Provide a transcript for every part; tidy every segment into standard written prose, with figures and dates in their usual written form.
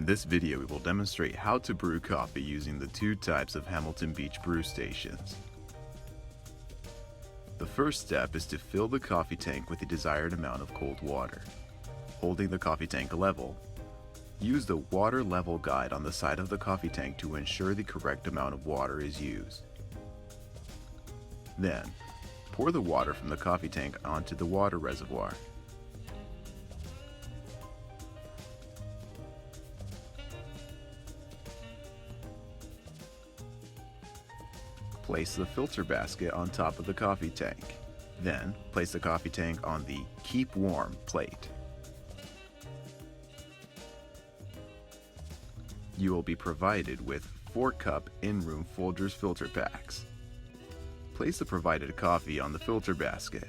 In this video, we will demonstrate how to brew coffee using the two types of Hamilton Beach brew stations. The first step is to fill the coffee tank with the desired amount of cold water. Holding the coffee tank level, use the water level guide on the side of the coffee tank to ensure the correct amount of water is used. Then, pour the water from the coffee tank onto the water reservoir. Place the filter basket on top of the coffee tank. Then, place the coffee tank on the Keep Warm plate. You will be provided with 4-cup in-room Folgers filter packs. Place the provided coffee on the filter basket.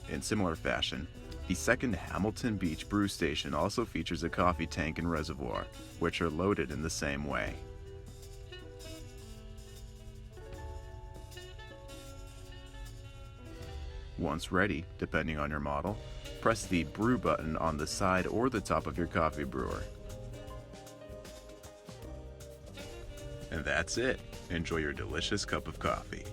In similar fashion, the second Hamilton Beach brew station also features a coffee tank and reservoir, which are loaded in the same way. Once ready, depending on your model, press the brew button on the side or the top of your coffee brewer. And that's it. Enjoy your delicious cup of coffee.